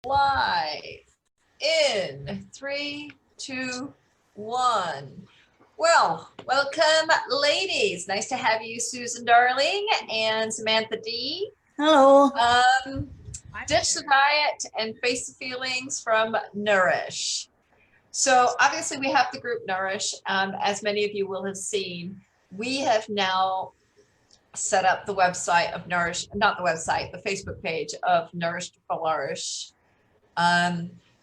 Live in 3, 2, 1. Well, welcome, ladies. Nice to have you, Susan Darling and Samantha D. Hello. Ditch the diet and face the feelings from Nourish. So obviously we have the group Nourish. As many of you will have seen, we have now set up the website of Nourish, not the website, the Facebook page of Nourish to Flourish.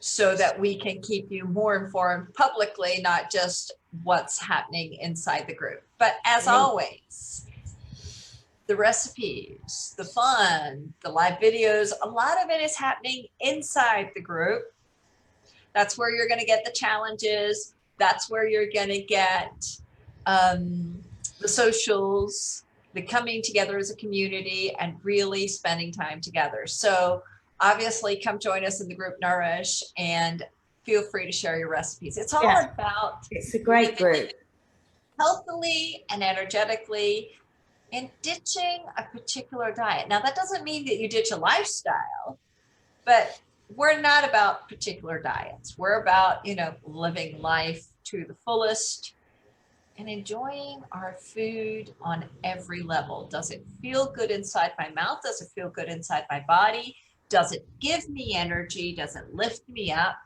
So that we can keep you more informed publicly, not just what's happening inside the group. But as always, the recipes, the fun, the live videos, a lot of it is happening inside the group. That's where you're going to get the challenges. That's where you're going to get the socials, the coming together as a community and really spending time together. So obviously come join us in the group Nourish and feel free to share your recipes. It's all about, it's a great group, healthily and energetically, and ditching a particular diet. Now that doesn't mean that you ditch a lifestyle, but we're not about particular diets. We're about, living life to the fullest and enjoying our food on every level. Does it feel good inside my mouth? Does it feel good inside my body? Does it give me energy? Does it lift me up?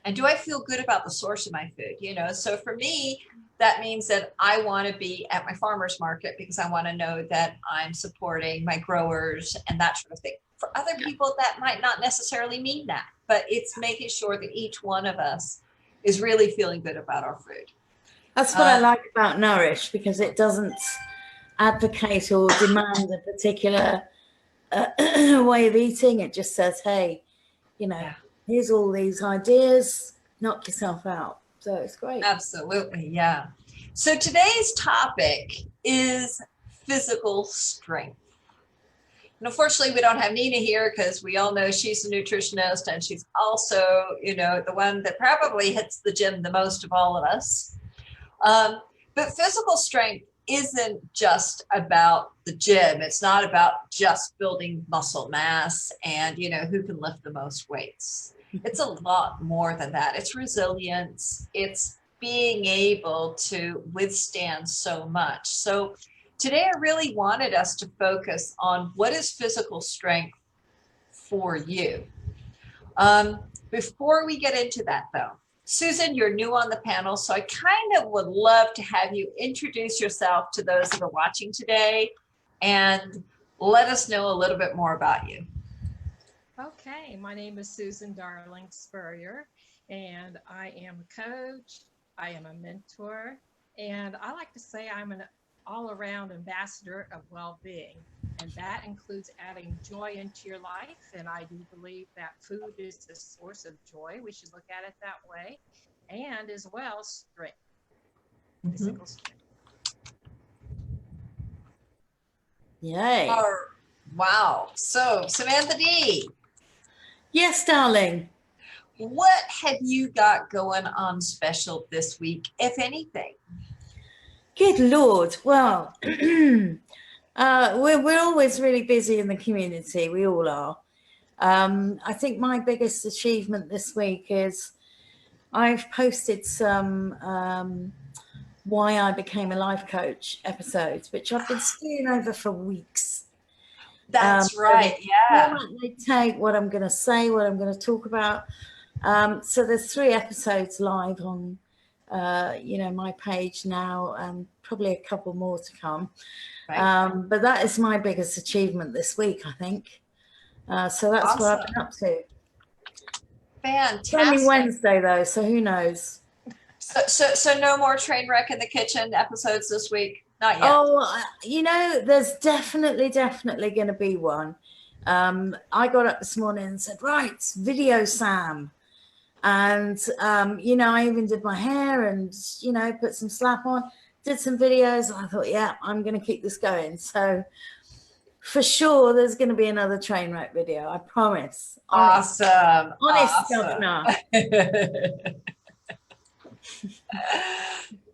And do I feel good about the source of my food? So for me, that means that I want to be at my farmer's market because I want to know that I'm supporting my growers and that sort of thing. For other people, that might not necessarily mean that, but it's making sure that each one of us is really feeling good about our food. That's what I like about Nourish, because it doesn't advocate or demand a particular way of eating. It just says, hey, here's all these ideas, knock yourself out. So it's great. Absolutely. Yeah. So today's topic is physical strength. And unfortunately, we don't have Nina here because we all know she's a nutritionist and she's also, the one that probably hits the gym the most of all of us. But physical strength isn't just about the gym. It's not about just building muscle mass and, who can lift the most weights. It's a lot more than that. It's resilience. It's being able to withstand so much. So today I really wanted us to focus on what is physical strength for you. Before we get into that though, Susan, you're new on the panel, so I kind of would love to have you introduce yourself to those that are watching today and let us know a little bit more about you. Okay, my name is Susan Darling Spurrier, and I am a coach, I am a mentor, and I like to say I'm an all-around ambassador of well-being. And that includes adding joy into your life. And I do believe that food is the source of joy. We should look at it that way. And as well, strength, physical strength. Yay. Wow. So, Samantha D. Yes, darling. What have you got going on special this week, if anything? Good Lord. Well, we're always really busy in the community. We all are. I think my biggest achievement this week is I've posted some why I became a life coach episodes, which I've been stewing over for weeks. That's right. Yeah. What they take, what I'm going to say, what I'm going to talk about. So there's 3 episodes live on my page now, and probably a couple more to come. Right. But that is my biggest achievement this week, I think. So that's awesome. What I've been up to. Fantastic. It's only Wednesday though, so who knows? So no more train wreck in the kitchen episodes this week? Not yet. Oh, there's definitely going to be one. I got up this morning and said, right, video Sam. And, I even did my hair and, put some slap on, did some videos. And I thought, yeah, I'm going to keep this going. So for sure, there's going to be another train wreck video. I promise. Awesome. Honest governor.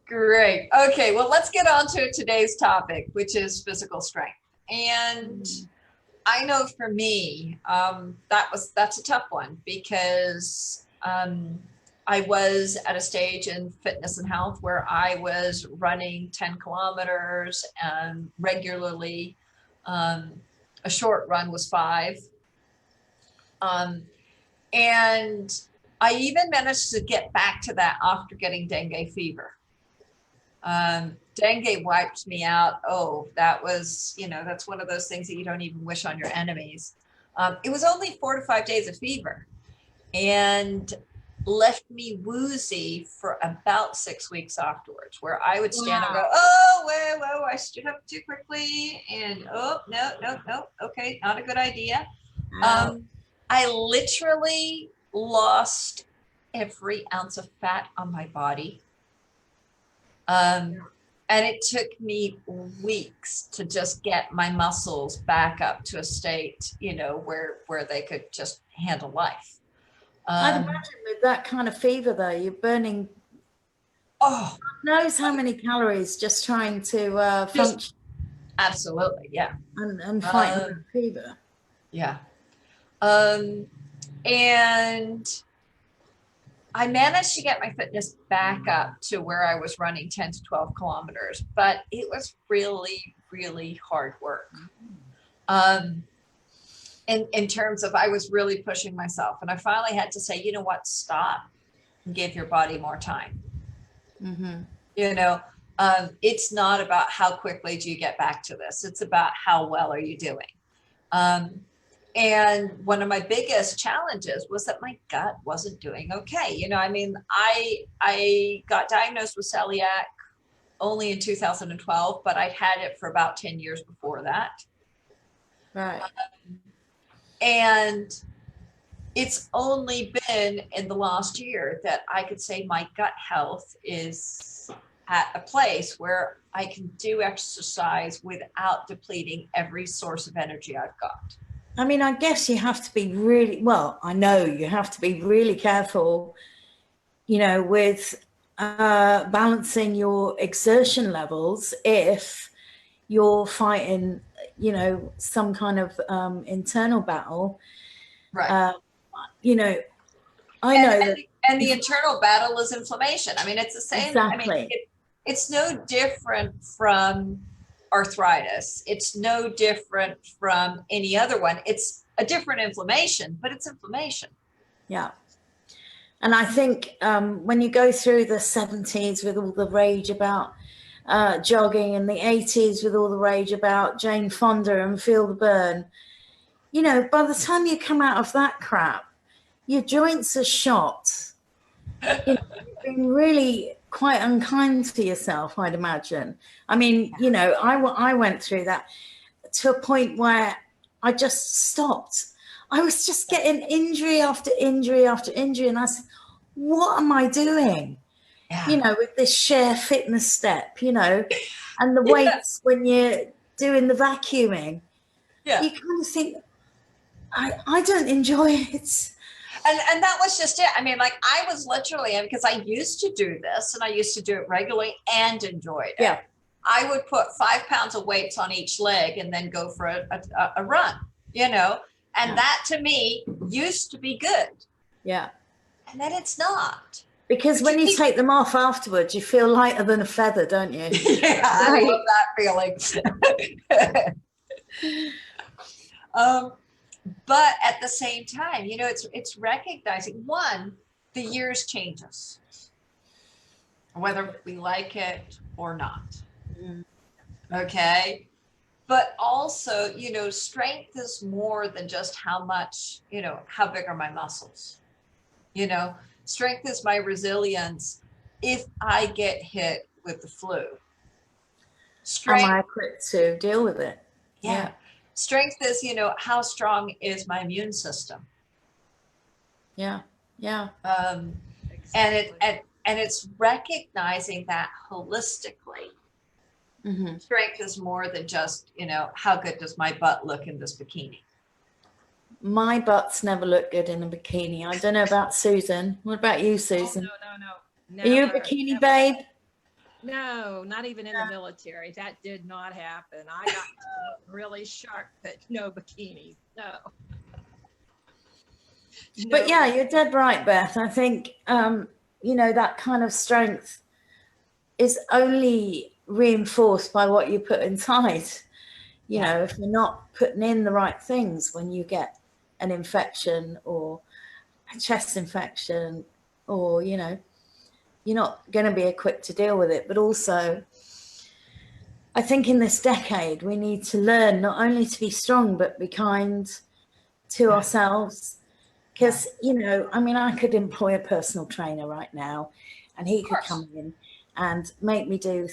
Great. Okay, well, let's get on to today's topic, which is physical strength. And I know for me, that's a tough one because I was at a stage in fitness and health where I was running 10 kilometers regularly. A short run was 5. And I even managed to get back to that after getting dengue fever. Dengue wiped me out. Oh, that was, that's one of those things that you don't even wish on your enemies. It was only 4 to 5 days of fever and left me woozy for about 6 weeks afterwards, where I would stand and go, oh, whoa, I stood up too quickly. And oh, no, okay, not a good idea. I literally lost every ounce of fat on my body. And it took me weeks to just get my muscles back up to a state, where they could just handle life. I'd imagine with that kind of fever, though, you're burning, God knows how many calories just trying to function. Absolutely, yeah. And fight that fever. Yeah. And I managed to get my fitness back up to where I was running 10 to 12 kilometers, but it was really, really hard work. In terms of, I was really pushing myself, and I finally had to say, you know what, stop and give your body more time. Mm-hmm. It's not about how quickly do you get back to this. It's about how well are you doing. And one of my biggest challenges was that my gut wasn't doing okay. I got diagnosed with celiac only in 2012, but I'd had it for about 10 years before that. Right. And it's only been in the last year that I could say my gut health is at a place where I can do exercise without depleting every source of energy I've got. I mean, I guess you have to be really, well, I know you have to be really careful, with balancing your exertion levels if you're fighting, some kind of internal battle. Right. I know that. And the internal battle is inflammation. I mean, it's the same. Exactly. I mean, it's no different from arthritis. It's no different from any other one. It's a different inflammation, but it's inflammation. Yeah. And I think when you go through the 70s with all the rage about jogging, and the 80s with all the rage about Jane Fonda and Feel the Burn, by the time you come out of that crap, your joints are shot. You've been really quite unkind to yourself, I'd imagine. I mean, I went through that to a point where I just stopped. I was just getting injury after injury after injury. And I said, what am I doing? Yeah. With this share fitness step, and the weights when you're doing the vacuuming. Yeah. You kind of think, I don't enjoy it. And that was just it. I mean, like, I was literally, because I used to do this and I used to do it regularly and enjoyed it. Yeah. I would put 5 pounds of weights on each leg and then go for a run, and that to me used to be good. Yeah. And then it's not. Because when you take them off afterwards, you feel lighter than a feather, don't you? Yeah, I love that feeling. But at the same time, it's recognizing, one, the years change us, whether we like it or not. Mm. Okay. But also, strength is more than just how much, how big are my muscles? Strength is my resilience if I get hit with the flu. Strength, am I equipped to deal with it? Yeah. Strength is, how strong is my immune system? Yeah. Yeah. Exactly. And it's recognizing that holistically. Mm-hmm. Strength is more than just, how good does my butt look in this bikini? My butts never look good in a bikini. I don't know about Susan. What about you, Susan? Oh, no. Never, are you a bikini babe? No, not even in the military. That did not happen. I got to look really sharp, but no bikinis. No. But yeah, No. you're dead right, Beth. I think, that kind of strength is only reinforced by what you put inside. If you're not putting in the right things when you get an infection or a chest infection, or, you're not going to be equipped to deal with it. But also, I think in this decade, we need to learn not only to be strong, but be kind to ourselves. Because, I could employ a personal trainer right now and he could come in and make me do,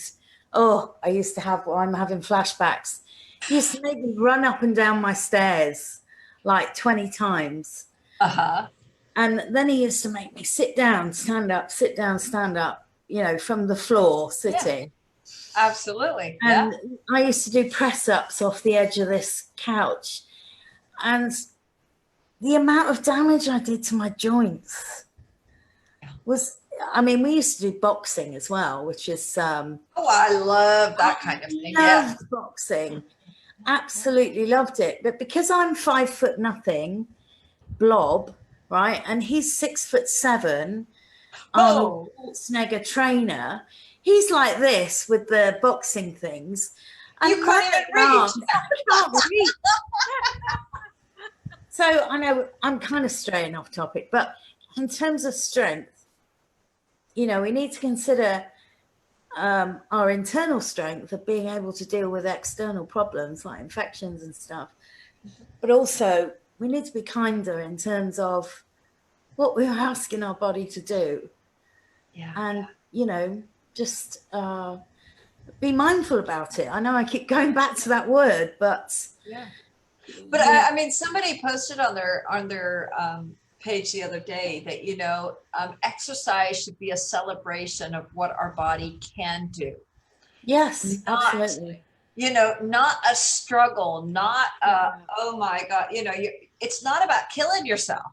I used to have, I'm having flashbacks. He used to make me run up and down my stairs like 20 times. Uh-huh. And then he used to make me sit down, stand up, sit down, stand up, from the floor, sitting. Yeah. Absolutely. And I used to do press ups off the edge of this couch. And the amount of damage I did to my joints was, we used to do boxing as well, which is I love that kind of thing. Loved boxing. Absolutely loved it. But because I'm 5'0" blob, right? And he's 6'7", I'm a Schwarzenegger trainer. He's like this with the boxing things. And you couldn't even reach. So I know I'm kind of straying off topic, but in terms of strength, we need to consider our internal strength of being able to deal with external problems like infections and stuff. But also we need to be kinder in terms of what we're asking our body to do. Yeah. And, just be mindful about it. I know I keep going back to that word, but But somebody posted on their page the other day that exercise should be a celebration of what our body can do. Yes, absolutely. Not a struggle, not oh my God, it's not about killing yourself.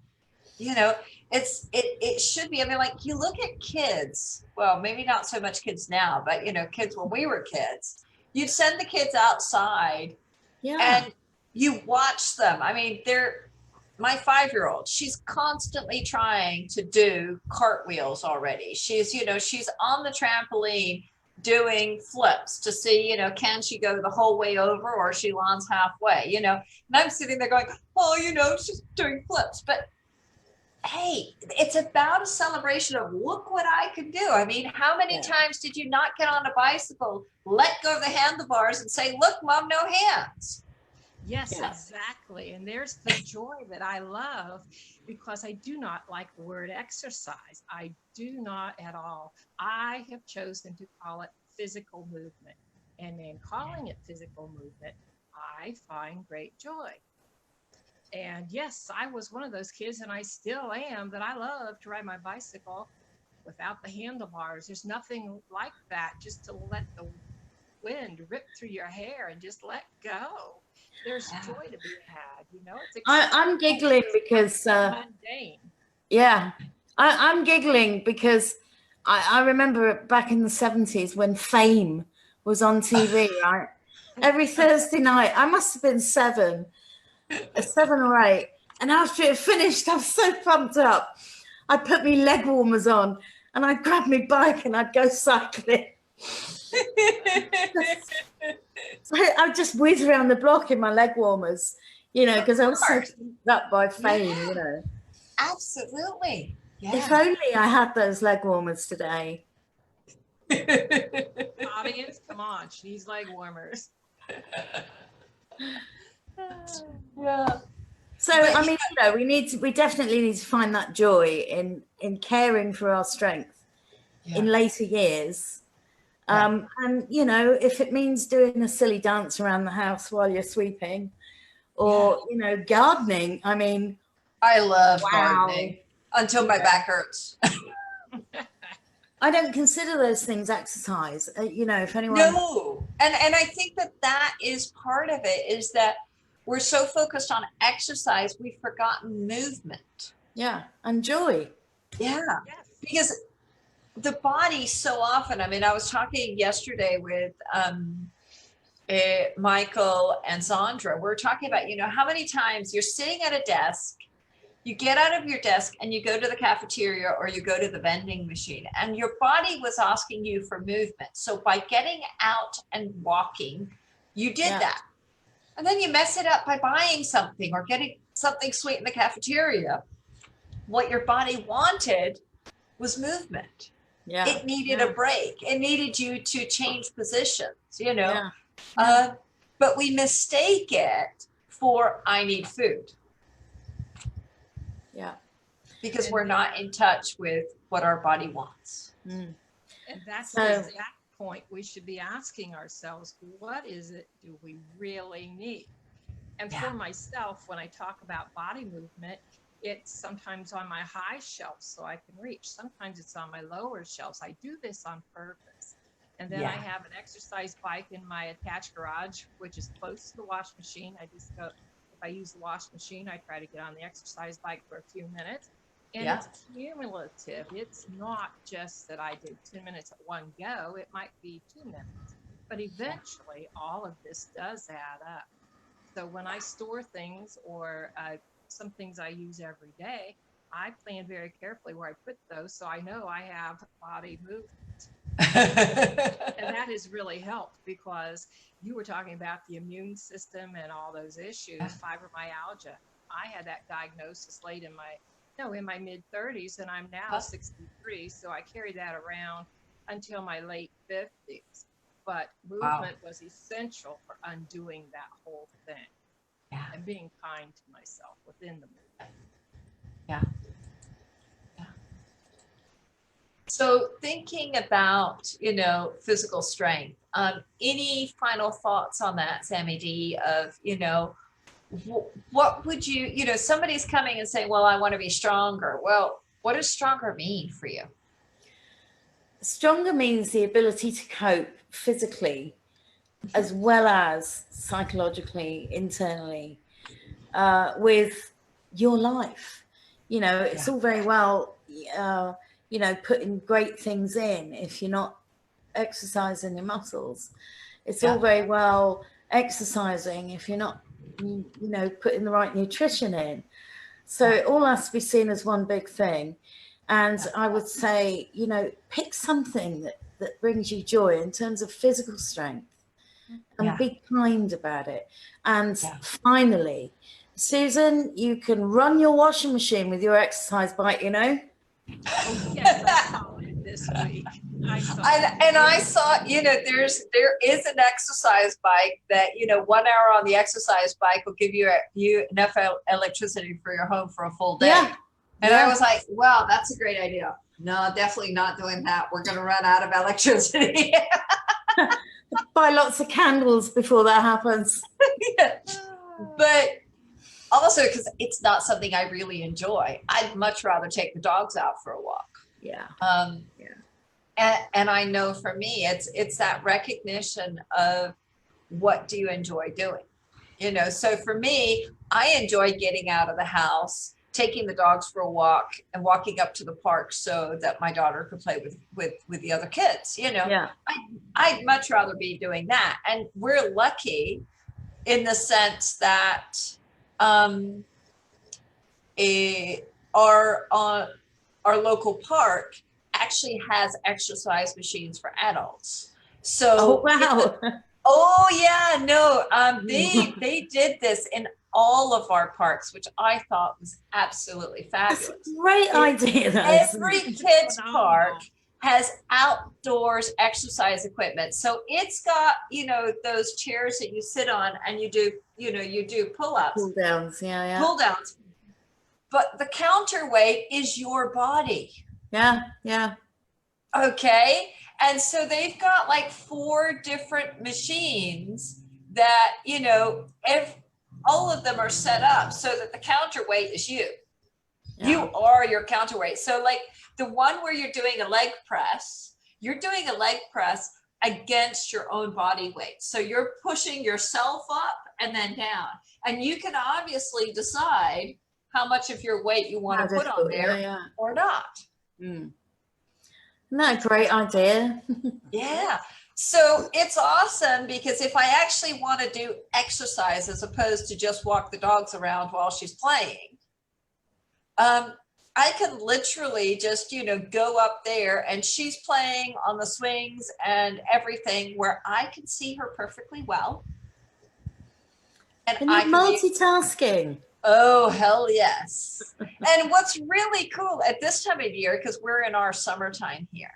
It should be. Like you look at kids, well, maybe not so much kids now, but kids when we were kids, you'd send the kids outside and you watch them. My 5-year-old, she's constantly trying to do cartwheels already. She's on the trampoline doing flips to see, can she go the whole way over or she lands halfway, and I'm sitting there going, she's doing flips. But hey, it's about a celebration of look what I can do. How many times did you not get on a bicycle, let go of the handlebars and say, look, Mom, no hands? Yes, exactly. And there's the joy that I love, because I do not like the word exercise. I do not at all. I have chosen to call it physical movement. And in calling it physical movement, I find great joy. And yes, I was one of those kids, and I still am, that I love to ride my bicycle without the handlebars. There's nothing like that, just to let the wind rip through your hair and just let go. There's joy to be had, It's I'm giggling because mundane. I'm giggling because I remember back in the 70s when Fame was on TV, right? Every Thursday night, I must have been 7 or 8, and after it finished, I was so pumped up. I'd put me leg warmers on and I'd grab my bike and I'd go cycling. So I'd just whiz around the block in my leg warmers, because I was so pumped up by Fame, Absolutely. Yeah. If only I had those leg warmers today. Audience, come on, she needs leg warmers. Yeah. So we definitely need to find that joy in caring for our strength in later years. And if it means doing a silly dance around the house while you're sweeping, or gardening. I love gardening until my back hurts. I don't consider those things exercise. If anyone. No, and I think that is part of it, is that we're so focused on exercise, we've forgotten movement. Yeah, and joy. Yeah, because the body so often, I mean, I was talking yesterday with Michael and Sandra. We're talking about, you know, how many times you're sitting at a desk, you get out of your desk and you go to the cafeteria or you go to the vending machine, and your body was asking you for movement. So by getting out and walking, you did that. And then you mess it up by buying something or getting something sweet in the cafeteria. What your body wanted was movement. Yeah. It needed a break. It needed you to change positions, you know. Yeah. But we mistake it for I need food. Yeah. Because we're not in touch with what our body wants. And that's the exact point we should be asking ourselves, what is it do we really need? And for myself, when I talk about body movement, it's sometimes on my high shelf so I can reach. Sometimes it's on my lower shelves. I do this on purpose. And then I have an exercise bike in my attached garage, which is close to the wash machine. I just go, if I use the wash machine, I try to get on the exercise bike for a few minutes. And it's cumulative. It's not just that I did 10 minutes at one go. It might be 2 minutes. But eventually, all of this does add up. So when I store things or some things I use every day, I plan very carefully where I put those so I know I have body movement. And that has really helped, because you were talking about the immune system and all those issues, fibromyalgia. I had that diagnosis late in my mid 30s, and I'm now 63. So I carried that around until my late 50s. But movement was essential for undoing that whole thing and being kind to myself within the movement. So thinking about, you know, physical strength, any final thoughts on that, Sammy D, of, you know, what would you know, somebody's coming and saying, well, I want to be stronger. Well, what does stronger mean for you? Stronger means the ability to cope physically as well as psychologically, internally, with your life. You know, it's all very well, you know, putting great things in if you're not exercising your muscles. It's all very well exercising if you're not, you know, putting the right nutrition in. So it all has to be seen as one big thing. And I would say, you know, pick something that brings you joy in terms of physical strength, and be kind about it. And finally, Susan, you can run your washing machine with your exercise bike, you know? Oh, yes, I saw it this week. I saw, you know, there is an exercise bike that, you know, 1 hour on the exercise bike will give you enough electricity for your home for a full day. And I was like, wow, that's a great idea. No, definitely not doing that. We're going to run out of electricity. Buy lots of candles before that happens. But also, because it's not something I really enjoy. I'd much rather take the dogs out for a walk. And I know for me, it's that recognition of what do you enjoy doing? You know, so for me, I enjoy getting out of the house, taking the dogs for a walk and walking up to the park so that my daughter could play with the other kids, you know. I'd much rather be doing that. And we're lucky in the sense that our local park actually has exercise machines for adults. So they did this in all of our parks, which I thought was absolutely fabulous. That's a great idea. Every kid's park has outdoors exercise equipment. So it's got, you know, those chairs that you sit on and you do pull-ups. Pull downs, pull downs. But the counterweight is your body. Okay. And so they've got like 4 different machines that, you know, all of them are set up so that the counterweight is you. You are your counterweight. So like the one where you're doing a leg press, you're doing a leg press against your own body weight. So you're pushing yourself up and then down. And you can obviously decide how much of your weight you want to put on there or not. No, great idea. Yeah. So it's awesome because if I actually want to do exercise as opposed to just walk the dogs around while she's playing, I can literally just, go up there and she's playing on the swings and everything where I can see her perfectly well. And And I you're can be, multitasking. oh, hell yes. And what's really cool at this time of year, because we're in our summertime here,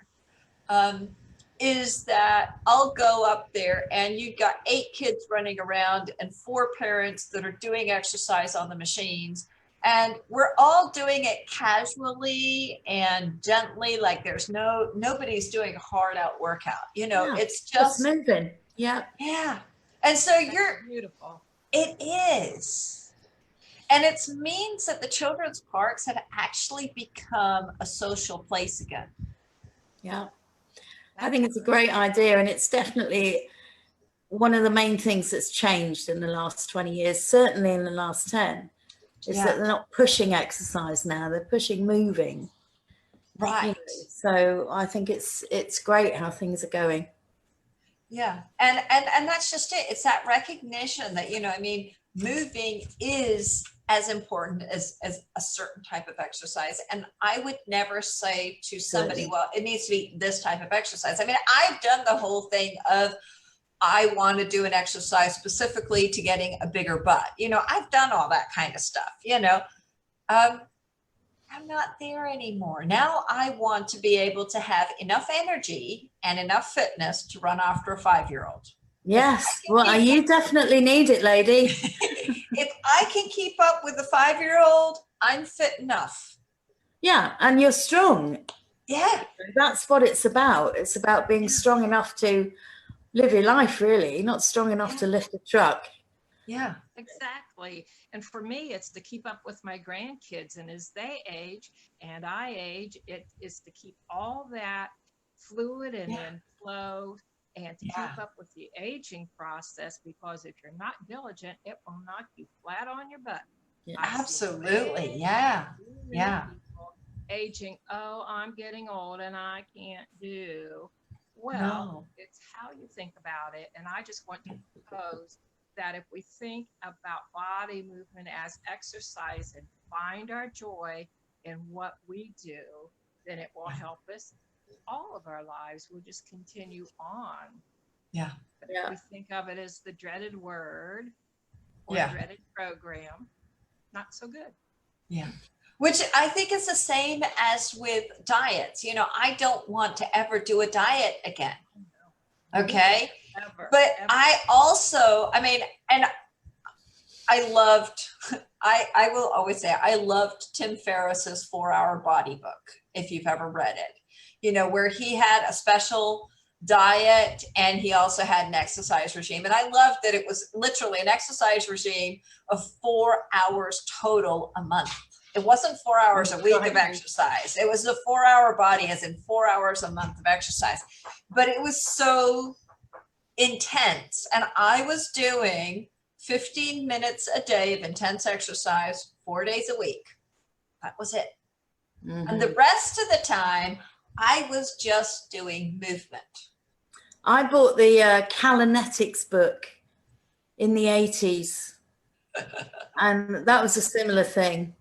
is that I'll go up there and you've got 8 kids running around and 4 parents that are doing exercise on the machines. And we're all doing it casually and gently, like there's nobody's doing a hard out workout. Yeah, it's just moving. Yeah. yeah. And so That's beautiful. it is. And it means that the children's parks have actually become a social place again. Yeah. I think it's a great idea, and it's definitely one of the main things that's changed in the last 20 years, certainly in the last 10, is that they're not pushing exercise now, they're pushing moving. Right. So I think it's great how things are going. Yeah. And that's just it. It's that recognition that, moving is as important as a certain type of exercise. And I would never say to somebody, well, it needs to be this type of exercise. I mean, I've done the whole thing of, I want to do an exercise specifically to getting a bigger butt. I've done all that kind of stuff, I'm not there anymore. Now I want to be able to have enough energy and enough fitness to run after a 5-year-old. Yes. Well, you definitely need it, lady. If I can keep up with the 5-year-old, I'm fit enough. Yeah. And you're strong. Yeah. That's what it's about. It's about being strong enough to live your life, really, not strong enough to lift a truck. Yeah, exactly. And for me, it's to keep up with my grandkids. And as they age and I age, it is to keep all that fluid and in flow and to keep up with the aging process, because if you're not diligent, it will knock you flat on your butt. Yeah. Absolutely. Yeah. Yeah. Aging, oh, I'm getting old and I can't do. Well, it's how you think about it. And I just want to propose that if we think about body movement as exercise and find our joy in what we do, then it will help us all of our lives. We'll just continue on. Yeah. But if we think of it as the dreaded word or dreaded program, not so good. Yeah. Which I think is the same as with diets. I don't want to ever do a diet again. Okay. But I also, and I loved, I will always say, I loved Tim Ferriss's 4-Hour Body Book, if you've ever read it, where he had a special diet and he also had an exercise regime. And I loved that it was literally an exercise regime of 4 hours total a month. It wasn't 4 hours a week of exercise. It was a 4-hour body, as in 4 hours a month of exercise. But it was so intense. And I was doing 15 minutes a day of intense exercise 4 days a week. That was it. Mm-hmm. And the rest of the time, I was just doing movement. I bought the Calinetics book in the 80s. And that was a similar thing.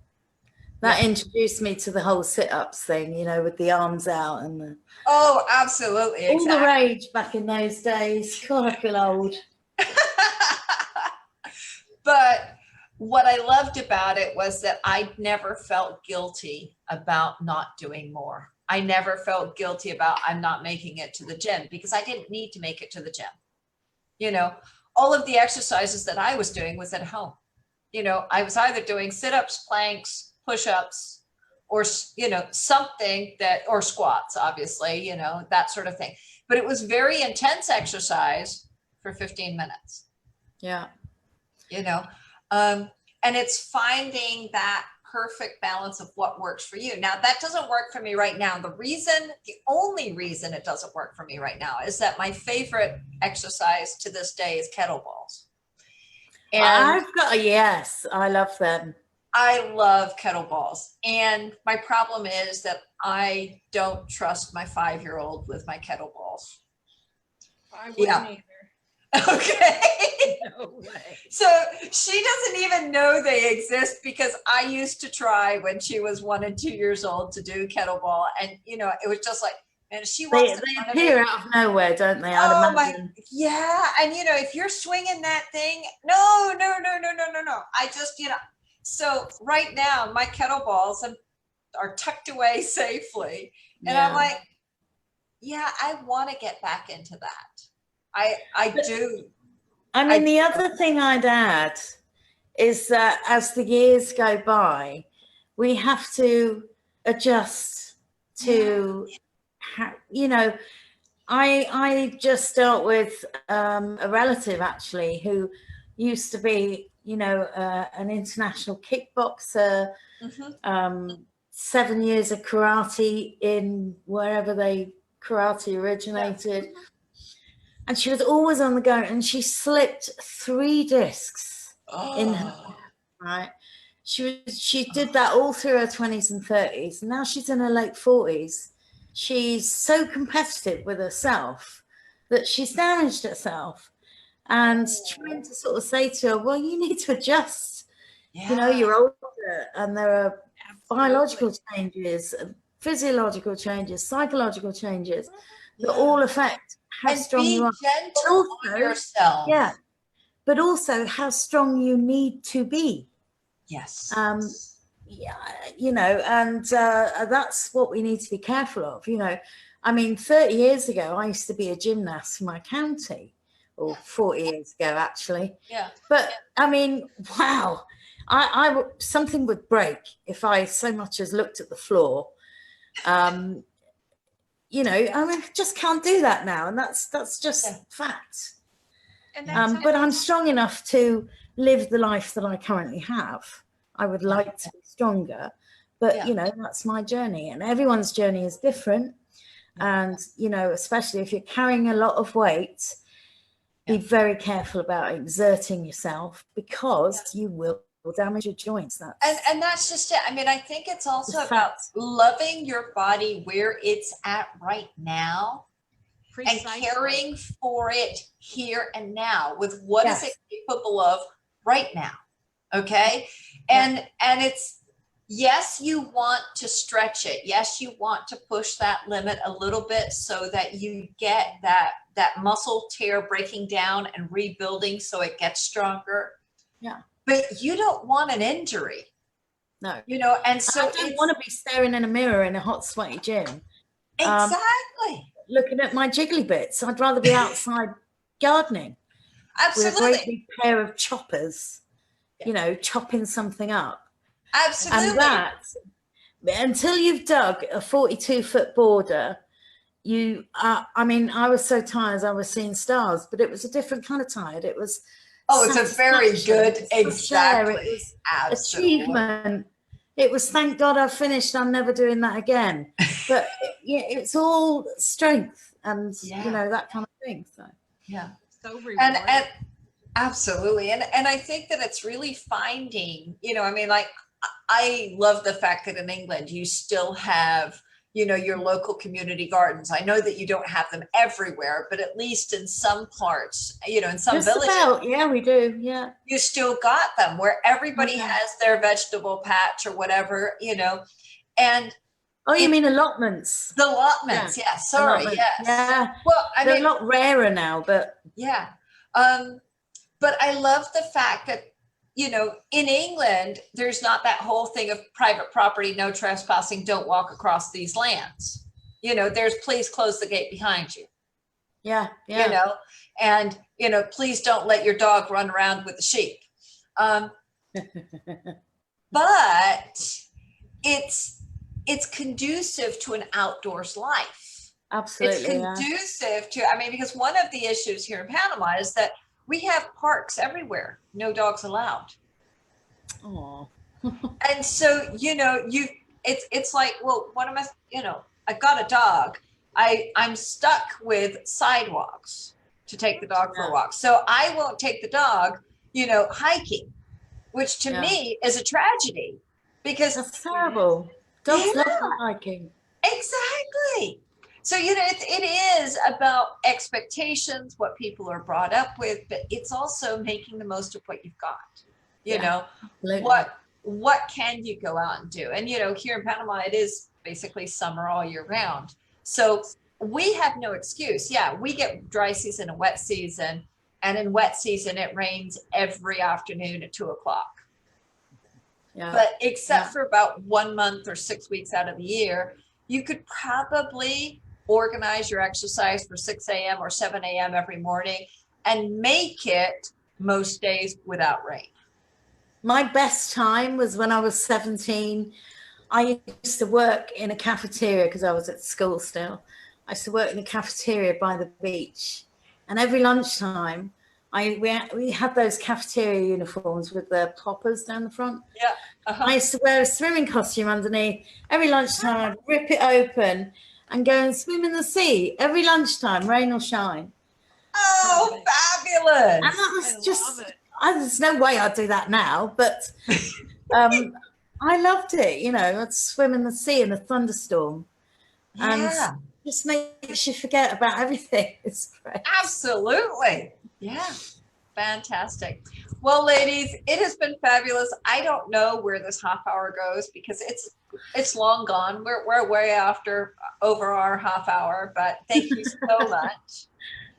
That introduced me to the whole sit-ups thing, with the arms out and the... Oh, absolutely. All the rage back in those days. God, I feel old. But what I loved about it was that I never felt guilty about not doing more. I never felt guilty about I'm not making it to the gym, because I didn't need to make it to the gym. All of the exercises that I was doing was at home. I was either doing sit-ups, planks, push-ups, or, something that, or squats, obviously, that sort of thing. But it was very intense exercise for 15 minutes. Yeah. And it's finding that perfect balance of what works for you. Now, that doesn't work for me right now. The only reason it doesn't work for me right now is that my favorite exercise to this day is kettlebells. And I love them. I love kettlebells. And my problem is that I don't trust my 5-year-old with my kettlebells. I wouldn't Yeah. either. Okay. No way. So she doesn't even know they exist, because I used to try when she was 1 and 2 years old to do kettlebell, and it was just like, and she They, walks in they front of me. appear out of nowhere, don't they? I'd Oh my, imagine. yeah. And if you're swinging that thing, no. I just, so right now my kettlebells are tucked away safely. And I'm like, yeah, I want to get back into that. I do. I mean, the other thing I'd add is that as the years go by, we have to adjust to, I just dealt with a relative actually who used to be, an international kickboxer, 7 years of karate in wherever karate originated. Yeah. And she was always on the go, and she slipped 3 discs in her, right? She did that all through her 20s and 30s. And now she's in her late 40s. She's so competitive with herself that she's damaged herself. And trying to sort of say to her, well, you need to adjust. Yeah. You're older, and there are biological changes, physiological changes, psychological changes that all affect how strong you are. Gentle on yourself. Yeah, but also how strong you need to be. Yes. Yeah, and that's what we need to be careful of. I mean, 30 years ago, I used to be a gymnast for my county, or 40 years ago, actually. Yeah. But I mean, wow, something would break if I so much as looked at the floor. I mean, I just can't do that now, and that's just fact. And but I'm strong enough to live the life that I currently have. I would like to be stronger, but that's my journey, and everyone's journey is different. And especially if you're carrying a lot of weight, be very careful about exerting yourself, because you will damage your joints. And that's just it. I mean, I think it's also about loving your body where it's at right now. Precisely. And caring for it here and now with what is it capable of right now. Okay. And it's, yes, you want to stretch it. Yes, you want to push that limit a little bit so that you get that muscle tear breaking down and rebuilding so it gets stronger. Yeah. But you don't want an injury. No. And so I don't want to be staring in a mirror in a hot, sweaty gym. Exactly. Looking at my jiggly bits. I'd rather be outside gardening. Absolutely. With a great big pair of choppers, chopping something up. Absolutely. And that, until you've dug a 42-foot border, I mean, I was so tired I was seeing stars, but it was a different kind of tired. It was it's a very good, exactly. It was achievement. It was, thank God I finished. I'm never doing that again. But it's all strength and that kind of thing. So so rewarding. And absolutely, and I think that it's really finding. I mean, like, I love the fact that in England you still have your local community gardens. I know that you don't have them everywhere, but at least in some parts, in some villages. Yeah, we do. Yeah. You still got them where everybody has their vegetable patch or whatever, and. Oh, you mean allotments? The allotments. Yeah. Sorry. Allotments. Yes. Yeah. Well, they're a lot rarer now, but. Yeah. But I love the fact that, in England, there's not that whole thing of private property, no trespassing, don't walk across these lands. There's please close the gate behind you. Yeah. Yeah. And, please don't let your dog run around with the sheep. But it's conducive to an outdoors life. Absolutely. It's conducive to, because one of the issues here in Panama is that we have parks everywhere, no dogs allowed. Oh. And so, it's like, well, what am I got a dog. I'm stuck with sidewalks to take the dog for a walk. So I won't take the dog, hiking, which to me is a tragedy, because that's terrible. Dogs love hiking. Exactly. So, it is about expectations, what people are brought up with, but it's also making the most of what you've got. You Yeah, know, absolutely. what can you go out and do? And, here in Panama, it is basically summer all year round. So we have no excuse. Yeah, we get dry season and wet season. And in wet season, it rains every afternoon at 2 o'clock. Yeah. But except Yeah. for about 1 month or 6 weeks out of the year, you could probably organize your exercise for 6 a.m. or 7 a.m. every morning and make it most days without rain. My best time was when I was 17. I used to work in a cafeteria because I was at school still. I used to work in a cafeteria by the beach. And every lunchtime, we had those cafeteria uniforms with the poppers down the front. Yeah. I used to wear a swimming costume underneath. Every lunchtime, I'd rip it open and go and swim in the sea. Every lunchtime, rain or shine. Oh, Perfect. fabulous. And that I was love just, it. there's no way I'd do that now, but I loved it. I'd swim in the sea in a thunderstorm. And Yeah, just makes you forget about everything. It's great. absolutely. Yeah. Fantastic. Well, ladies, it has been fabulous. I don't know where this half hour goes because it's long gone. We're way after over our half hour, but thank you so much.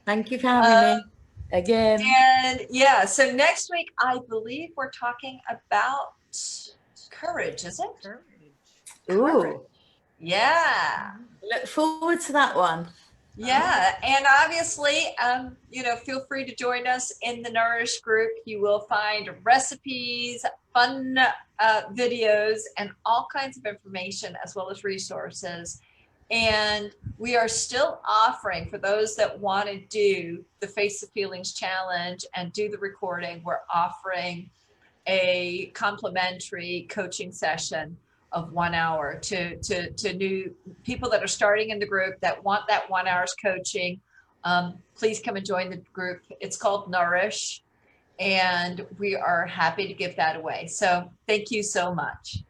Thank you for having me again. And yeah, so next week I believe we're talking about courage, is it? Courage. Courage. Ooh, Yeah. look forward to that one. Yeah, and obviously, feel free to join us in the Nourish group. You will find recipes, fun videos, and all kinds of information, as well as resources. And we are still offering, for those that want to do the Face the Feelings Challenge and do the recording, we're offering a complimentary coaching session of 1 hour to new people that are starting in the group that want that 1 hour's coaching. Please come and join the group. It's called Nourish, and we are happy to give that away. So thank you so much.